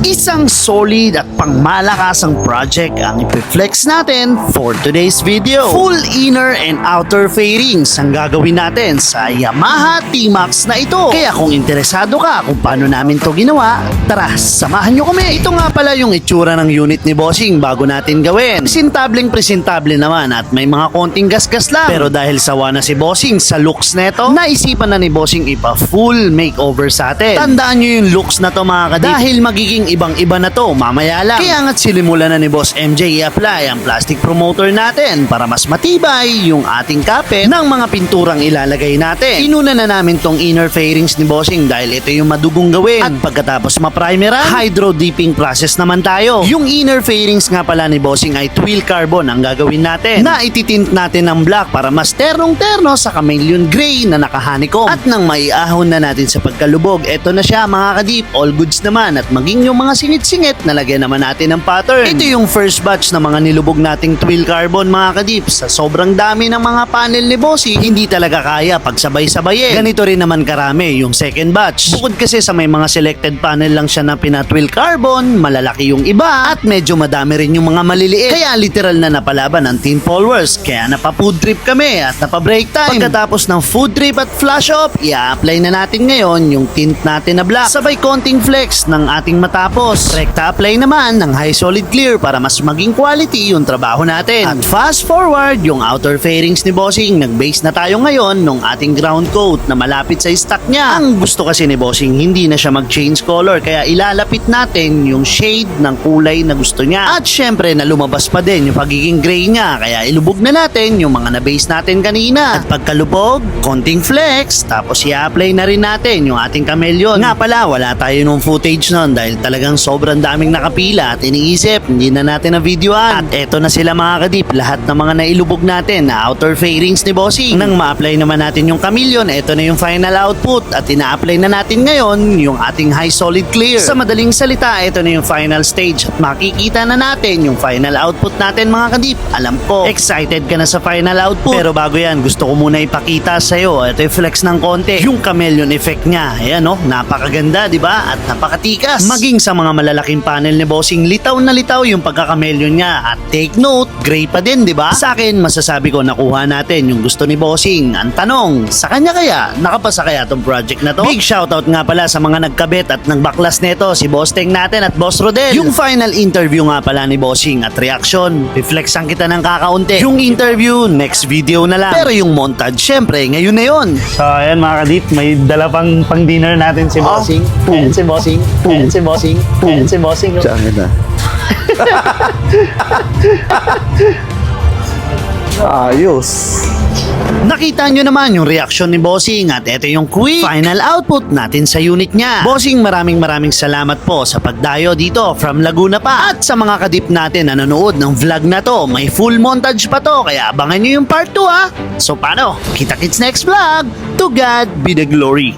Isang solid at pangmalakasang project ang ipiflex natin for today's video. Full inner and outer fairings ang gagawin natin sa Yamaha T-Max na ito. Kaya kung interesado ka kung paano namin to ginawa, tara, samahan nyo kami. Ito nga pala yung itsura ng unit ni Bossing bago natin gawin. Presentable naman at may mga konting gasgas lang. Pero dahil sawa na si Bossing sa looks neto, naisipan na ni Bossing ipa full makeover sa atin. Tandaan nyo yung looks na to mga kadip. Dahil magiging ibang-iba na to mamaya lang. Kaya nga't silimulan na ni Boss MJ i-apply ang plastic promoter natin para mas matibay yung ating kapit ng mga pinturang ilalagay natin. Inuna na namin tong inner fairings ni Bossing dahil ito yung madugong gawin. At pagkatapos ma-primeran, hydro dipping process naman tayo. Yung inner fairings nga pala ni Bossing ay twill carbon ang gagawin natin na ititint natin ng black para mas ternong-terno sa chameleon gray na naka-honeycomb. At nang maiahon na natin sa pagkalubog, eto na siya mga kadip, all goods naman at maging yung mga singit-singit na lagyan naman natin ng pattern. Ito yung first batch na mga nilubog nating twill carbon mga kadip. Sa sobrang dami ng mga panel ni Bossy, hindi talaga kaya pagsabay-sabayin. Ganito rin naman karami yung second batch. Bukod kasi sa may mga selected panel lang siya na pina-twill carbon, malalaki yung iba at medyo madami rin yung mga maliliit. Kaya literal na napalaban ng team followers. Kaya napa-food trip kami at napa-break time. Pagkatapos ng food trip at flash off, i-apply na natin ngayon yung tint natin na black. Sabay konting flex ng ating matapos. Rekta apply naman ng high solid clear para mas maging quality yung trabaho natin. At fast forward yung outer fairings ni Bossing. Nag-base na tayo ngayon nung ating ground coat na malapit sa stock niya. Ang gusto kasi ni Bossing hindi na siya mag-change color kaya ilalapit natin yung shade ng kulay na gusto niya. At syempre na lumabas pa din yung pagiging gray niya kaya ilubog na natin yung mga na-base natin kanina. At pagkalubog, konting flex, tapos i-apply na rin natin yung ating chameleon. Nga pala, wala tayo nung footage nun dahil talagang sobrang daming nakapila at iniisip, hindi na natin na-videoan. At eto na sila mga kadip, lahat ng mga nailubog natin na outer fairings ni Bossing. Nang ma-apply naman natin yung chameleon, eto na yung final output at ina-apply na natin ngayon yung ating high solid clear. Sa madaling salita, eto na yung final stage at makikita na natin yung final output natin mga kadip. Alam ko, excited ka na sa final output. Pero bago yan, gusto ko muna ipakita sa'yo, ito yung flex ng konti, yung chameleon effect niya. Ayan no, napakaganda diba? At napakatikas. Maging sa mga malalaking panel ni Bossing, litaw na litaw yung pagka-chameleon niya. At take note, gray pa din diba? Sa akin, masasabi ko nakuha natin yung gusto ni Bossing. Ang tanong, sa kanya kaya, nakapasa kaya tong project na to? Big shoutout nga pala sa mga nagkabit at nagbaklas neto, si Boss Teng natin at Boss Rodel. Yung final interview nga pala ni Bossing at reaction, reflexan kita ng kakaunti. Yung interview, next video na lang. Pero yung montage, syempre, ngayon na yun. So ayan mga kadip, may dala pang dinner natin si Bossing. Ayan si Bossing. Ayan si Bossing. Ayan si Bossing. Diyan na. Ayos. Nakita nyo naman yung reaksyon ni Bossing at ito yung quick final output natin sa unit niya. Bossing, maraming salamat po sa pagdayo dito from Laguna pa. At sa mga kadip natin na nanonood ng vlog na to, may full montage pa to kaya abangan nyo yung part 2 ha. So paano? Kita-kits next vlog. To God be the glory.